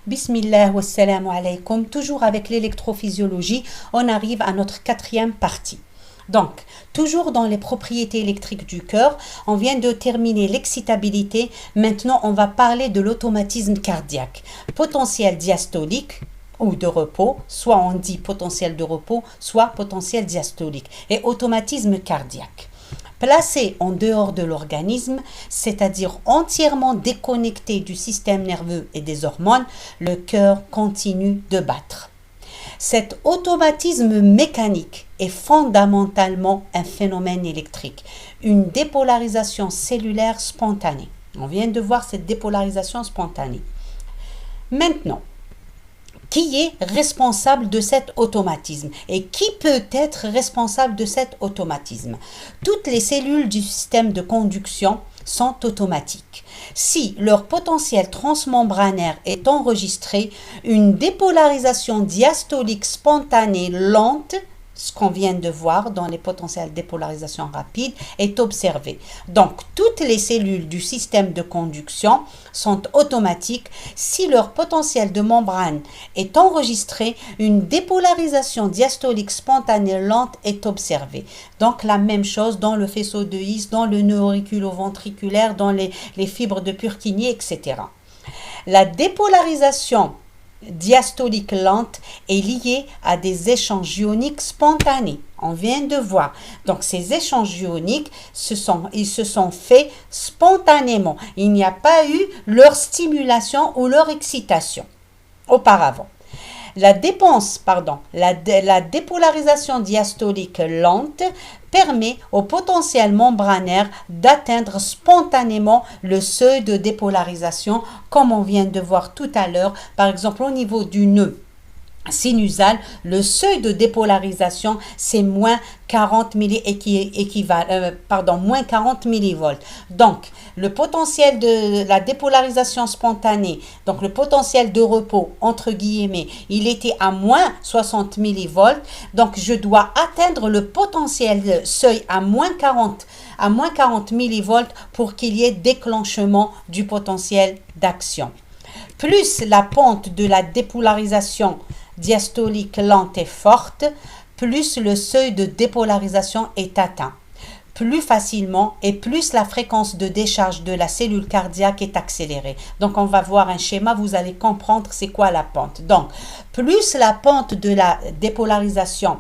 Bismillah wa salamu alaykum. Toujours avec l'électrophysiologie, on arrive à notre quatrième partie. Donc, toujours dans les propriétés électriques du cœur, on vient de terminer l'excitabilité. Maintenant, on va parler de l'automatisme cardiaque. Potentiel diastolique ou de repos, soit on dit potentiel de repos, soit potentiel diastolique. Et automatisme cardiaque. Placé en dehors de l'organisme, c'est-à-dire entièrement déconnecté du système nerveux et des hormones, le cœur continue de battre. Cet automatisme mécanique est fondamentalement un phénomène électrique, une dépolarisation cellulaire spontanée. On vient de voir cette dépolarisation spontanée. Maintenant, qui est responsable de cet automatisme et qui peut être responsable de cet automatisme? Toutes les cellules du système de conduction sont automatiques. Si leur potentiel transmembranaire est enregistré, une dépolarisation diastolique spontanée lente, ce qu'on vient de voir dans les potentiels de dépolarisation rapide, est observé. Donc, toutes les cellules du système de conduction sont automatiques. Si leur potentiel de membrane est enregistré, une dépolarisation diastolique spontanée lente est observée. Donc, la même chose dans le faisceau de His, dans le nœud auriculo-ventriculaire, dans les fibres de Purkinje, etc. La dépolarisation diastolique lente est liée à des échanges ioniques spontanés. On vient de voir. Donc, ces échanges ioniques, ils se sont faits spontanément. Il n'y a pas eu leur stimulation ou leur excitation auparavant. La dépolarisation diastolique lente permet au potentiel membranaire d'atteindre spontanément le seuil de dépolarisation, comme on vient de voir tout à l'heure, par exemple au niveau du nœud sinusal, le seuil de dépolarisation, c'est moins 40 millivolts. Donc, le potentiel de la dépolarisation spontanée, donc le potentiel de repos, entre guillemets, il était à moins 60 millivolts. Donc, je dois atteindre le potentiel seuil à moins 40 millivolts pour qu'il y ait déclenchement du potentiel d'action. Plus la pente de la dépolarisation diastolique lente et forte, plus le seuil de dépolarisation est atteint plus facilement et plus la fréquence de décharge de la cellule cardiaque est accélérée. Donc, on va voir un schéma, vous allez comprendre c'est quoi la pente. Donc, plus la pente de la dépolarisation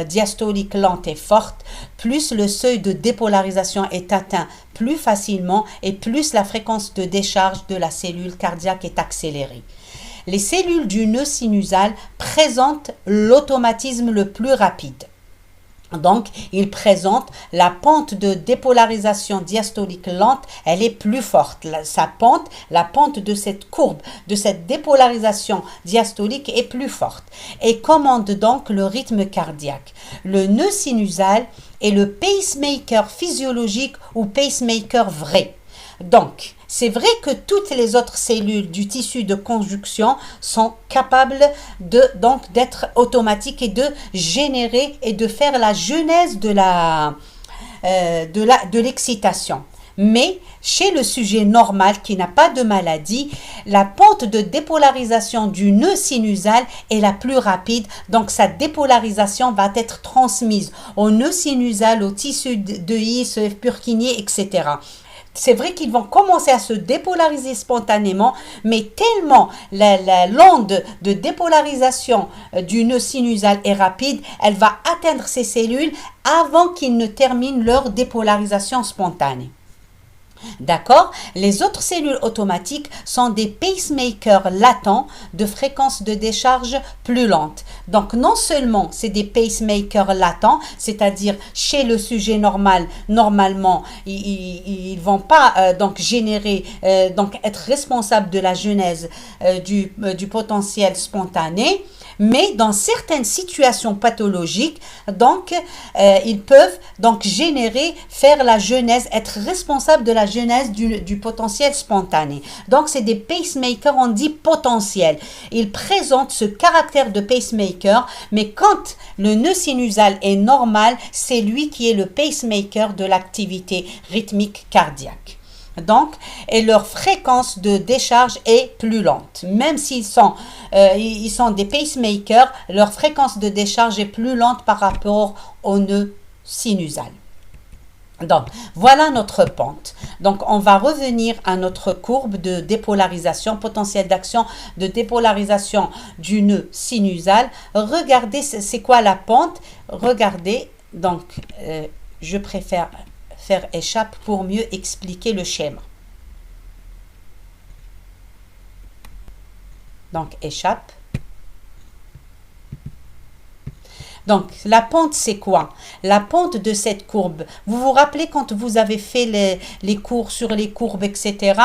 diastolique lente et forte, plus le seuil de dépolarisation est atteint plus facilement et plus la fréquence de décharge de la cellule cardiaque est accélérée. Les cellules du nœud sinusal présentent l'automatisme le plus rapide. Donc, ils présentent la pente de dépolarisation diastolique lente, elle est plus forte. La pente de cette courbe, de cette dépolarisation diastolique est plus forte et commande donc le rythme cardiaque. Le nœud sinusal est le pacemaker physiologique ou pacemaker vrai. Donc, c'est vrai que toutes les autres cellules du tissu de conduction sont capables d'être automatiques et de générer et de faire la genèse de l'excitation. Mais chez le sujet normal qui n'a pas de maladie, la pente de dépolarisation du nœud sinusal est la plus rapide. Donc, sa dépolarisation va être transmise au nœud sinusal, au tissu de His, Purkinje, etc. C'est vrai qu'ils vont commencer à se dépolariser spontanément, mais tellement l'onde de dépolarisation du nœud sinusal est rapide, elle va atteindre ces cellules avant qu'ils ne terminent leur dépolarisation spontanée. D'accord? Les autres cellules automatiques sont des pacemakers latents de fréquence de décharge plus lente. Donc, non seulement c'est des pacemakers latents, c'est-à-dire chez le sujet normalement, ils ne vont pas générer, être responsables de la genèse du potentiel spontané, mais dans certaines situations pathologiques, ils peuvent faire la genèse, être responsables de la genèse du potentiel spontané. Donc, c'est des pacemakers, on dit potentiels. Ils présentent ce caractère de pacemaker, mais quand le nœud sinusal est normal, c'est lui qui est le pacemaker de l'activité rythmique cardiaque. Donc, et leur fréquence de décharge est plus lente. Même s'ils sont, ils sont des pacemakers, leur fréquence de décharge est plus lente par rapport au nœud sinusal. Donc, voilà notre pente. Donc, on va revenir à notre courbe de dépolarisation, potentiel d'action de dépolarisation du nœud sinusal. Regardez, c'est quoi la pente? Regardez, donc, je préfère faire échappe pour mieux expliquer le schéma. Donc, échappe. Donc, la pente, c'est quoi? La pente de cette courbe. Vous vous rappelez quand vous avez fait les cours sur les courbes, etc.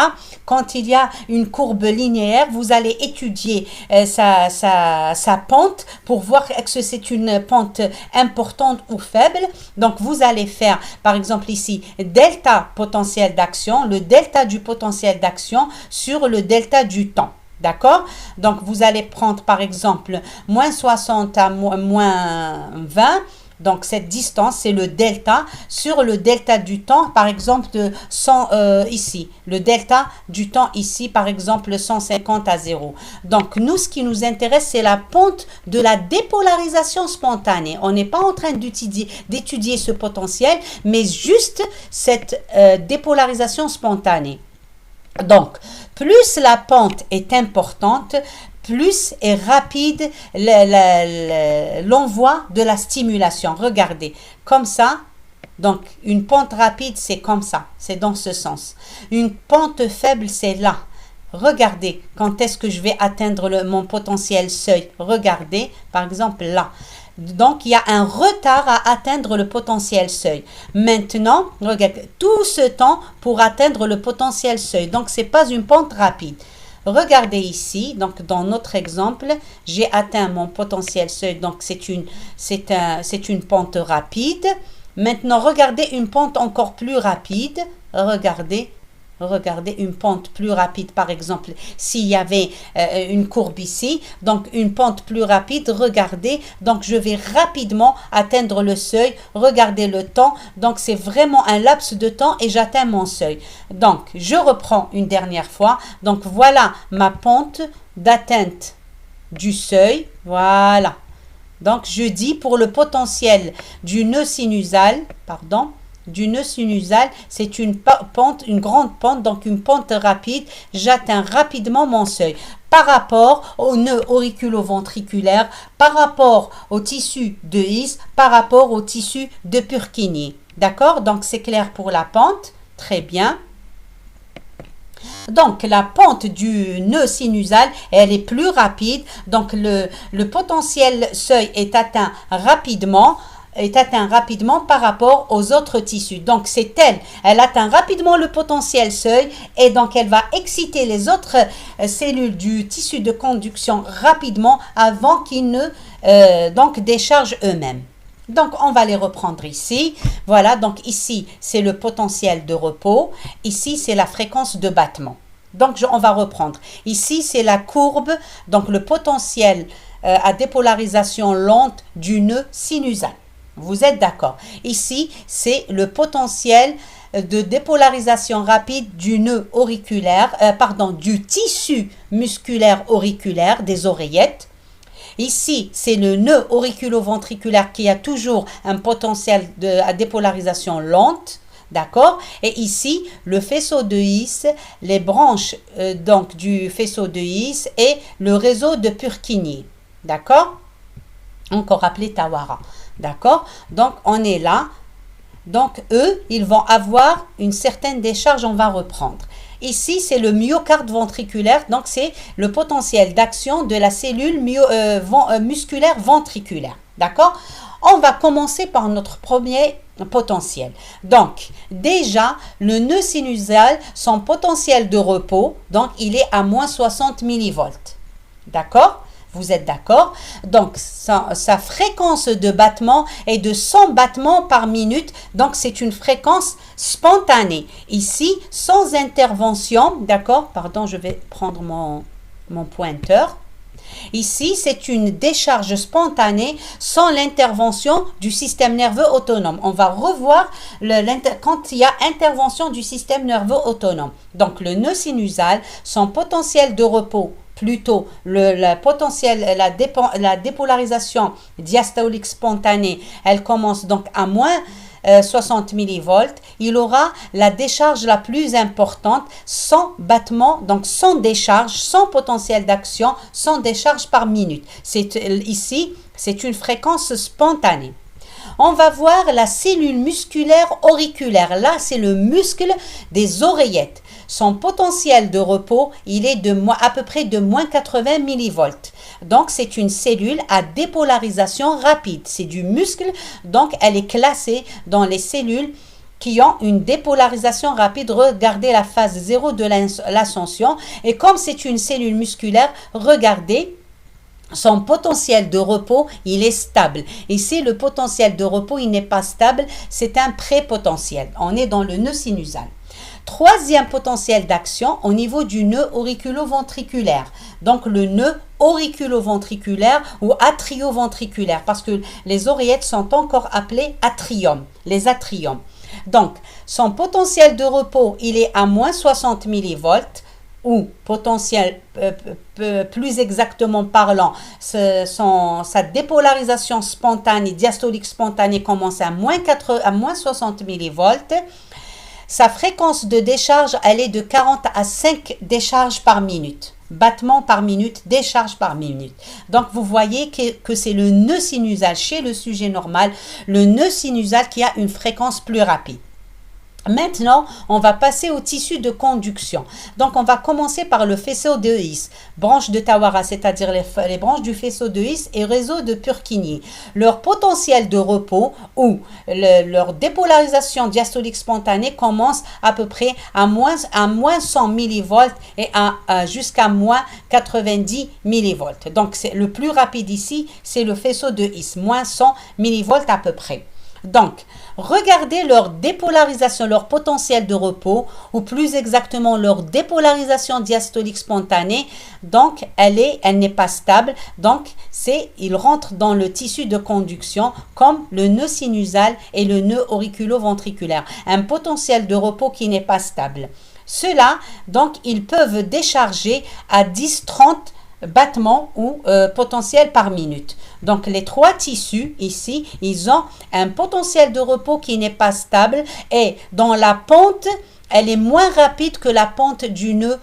Quand il y a une courbe linéaire, vous allez étudier sa pente pour voir est-ce que c'est une pente importante ou faible. Donc, vous allez faire, par exemple ici, delta potentiel d'action, le delta du potentiel d'action sur le delta du temps. D'accord? Donc, vous allez prendre, par exemple, moins 60 à moins 20. Donc, cette distance, c'est le delta sur le delta du temps, par exemple, de 100 ici. Le delta du temps ici, par exemple, 150 à 0. Donc, nous, ce qui nous intéresse, c'est la pente de la dépolarisation spontanée. On n'est pas en train d'étudier ce potentiel, mais juste cette dépolarisation spontanée. Donc, plus la pente est importante, plus est rapide l'envoi de la stimulation. Regardez, comme ça, donc une pente rapide, c'est comme ça, c'est dans ce sens. Une pente faible, c'est là. Regardez, quand est-ce que je vais atteindre mon potentiel seuil? Regardez, par exemple, là. Donc, il y a un retard à atteindre le potentiel seuil. Maintenant, regardez, tout ce temps pour atteindre le potentiel seuil. Donc, ce n'est pas une pente rapide. Regardez ici, donc dans notre exemple, j'ai atteint mon potentiel seuil. Donc, c'est une pente rapide. Maintenant, regardez une pente encore plus rapide. Regardez une pente plus rapide, par exemple, s'il y avait une courbe ici, donc une pente plus rapide, regardez, donc je vais rapidement atteindre le seuil, regardez le temps, donc c'est vraiment un laps de temps et j'atteins mon seuil. Donc, je reprends une dernière fois, donc voilà ma pente d'atteinte du seuil, voilà. Donc, je dis pour le potentiel du nœud sinusal, pardon, du nœud sinusal, c'est une pente, une grande pente, donc une pente rapide. J'atteins rapidement mon seuil. Par rapport au nœud auriculo-ventriculaire, par rapport au tissu de His, par rapport au tissu de Purkinje. D'accord? Donc, c'est clair pour la pente. Très bien. Donc, la pente du nœud sinusal, elle est plus rapide. Donc, le potentiel seuil est atteint rapidement par rapport aux autres tissus. Donc, c'est elle atteint rapidement le potentiel seuil et donc elle va exciter les autres cellules du tissu de conduction rapidement avant qu'ils ne déchargent eux-mêmes. Donc, on va les reprendre ici. Voilà, donc ici, c'est le potentiel de repos. Ici, c'est la fréquence de battement. Donc, on va reprendre. Ici, c'est la courbe, donc le potentiel à dépolarisation lente du nœud sinusal. Vous êtes d'accord? Ici, c'est le potentiel de dépolarisation rapide du nœud auriculaire, du tissu musculaire auriculaire des oreillettes. Ici, c'est le nœud auriculo-ventriculaire qui a toujours un potentiel à dépolarisation lente. D'accord? Et ici, le faisceau de His, les branches donc du faisceau de His et le réseau de Purkinje. D'accord? Encore appelé Tawara. D'accord? Donc, on est là. Donc, eux, ils vont avoir une certaine décharge. On va reprendre. Ici, c'est le myocarde ventriculaire. Donc, c'est le potentiel d'action de la cellule musculaire ventriculaire. D'accord? On va commencer par notre premier potentiel. Donc, déjà, le nœud sinusal, son potentiel de repos, donc, il est à moins 60 millivolts. D'accord? Vous êtes d'accord? Donc, sa fréquence de battement est de 100 battements par minute. Donc, c'est une fréquence spontanée. Ici, sans intervention, d'accord? Pardon, je vais prendre mon pointeur. Ici, c'est une décharge spontanée sans l'intervention du système nerveux autonome. On va revoir quand il y a intervention du système nerveux autonome. Donc, le nœud sinusal, son potentiel de repos, plutôt la dépolarisation diastolique spontanée, elle commence donc à moins 60 millivolts, il aura la décharge la plus importante, sans battement, donc sans décharge, sans potentiel d'action, sans décharge par minute. Ici, c'est une fréquence spontanée. On va voir la cellule musculaire auriculaire. Là, c'est le muscle des oreillettes. Son potentiel de repos, il est à peu près de moins 80 millivolts. Donc, c'est une cellule à dépolarisation rapide. C'est du muscle, donc elle est classée dans les cellules qui ont une dépolarisation rapide. Regardez la phase 0 de l'ascension. Et comme c'est une cellule musculaire, regardez, son potentiel de repos, il est stable. Ici, le potentiel de repos, il n'est pas stable, c'est un prépotentiel. On est dans le nœud sinusal. Troisième potentiel d'action au niveau du nœud auriculoventriculaire. Donc, le nœud auriculoventriculaire ou atrioventriculaire, parce que les oreillettes sont encore appelées atrium, les atriums. Donc, son potentiel de repos, il est à moins 60 millivolts, ou potentiel, plus exactement parlant, sa dépolarisation spontanée, diastolique spontanée commence à moins 60 millivolts. Sa fréquence de décharge, elle est de 40 à 5 décharges par minute. Battements par minute, décharge par minute. Donc, vous voyez que c'est le nœud sinusal chez le sujet normal, le nœud sinusal qui a une fréquence plus rapide. Maintenant, on va passer au tissu de conduction. Donc, on va commencer par le faisceau de His, branche de Tawara, c'est-à-dire les branches du faisceau de His et réseau de Purkinje. Leur potentiel de repos ou leur dépolarisation diastolique spontanée commence à peu près à moins 100 millivolts et jusqu'à moins 90 millivolts. Donc, le plus rapide ici, c'est le faisceau de His, moins 100 millivolts à peu près. Donc, regardez leur dépolarisation, leur potentiel de repos, ou plus exactement leur dépolarisation diastolique spontanée. Donc, elle n'est pas stable. Donc, il rentre dans le tissu de conduction comme le nœud sinusal et le nœud auriculoventriculaire. Un potentiel de repos qui n'est pas stable. Ceux-là, donc, ils peuvent décharger à 10-30 battements ou potentiel par minute. Donc, les trois tissus ici, ils ont un potentiel de repos qui n'est pas stable et dans la pente, elle est moins rapide que la pente du nœud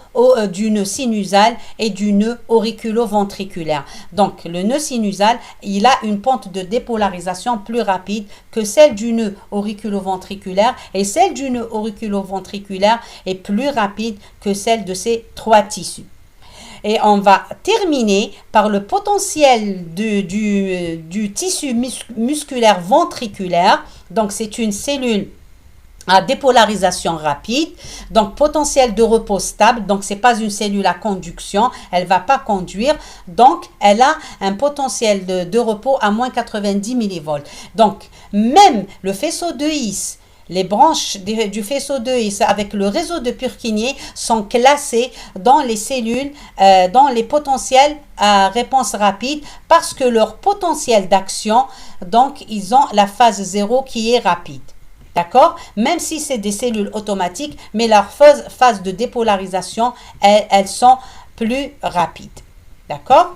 sinusal et du nœud auriculoventriculaire. Donc, le nœud sinusal, il a une pente de dépolarisation plus rapide que celle du nœud auriculoventriculaire et celle du nœud auriculoventriculaire est plus rapide que celle de ces trois tissus. Et on va terminer par le potentiel du tissu musculaire ventriculaire. Donc, c'est une cellule à dépolarisation rapide, donc potentiel de repos stable, donc c'est pas une cellule à conduction, elle va pas conduire, donc elle a un potentiel de repos à moins 90 millivolts. Donc, même le faisceau de His, les branches du faisceau de His avec le réseau de Purkinje sont classées dans les cellules, dans les potentiels à réponse rapide parce que leur potentiel d'action, donc ils ont la phase 0 qui est rapide. D'accord? Même si c'est des cellules automatiques, mais leur phase de dépolarisation, elles sont plus rapides. D'accord?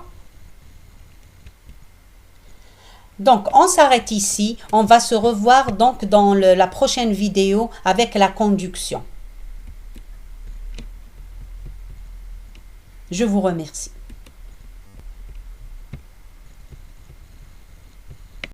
Donc, on s'arrête ici. On va se revoir donc dans la prochaine vidéo avec la conduction. Je vous remercie.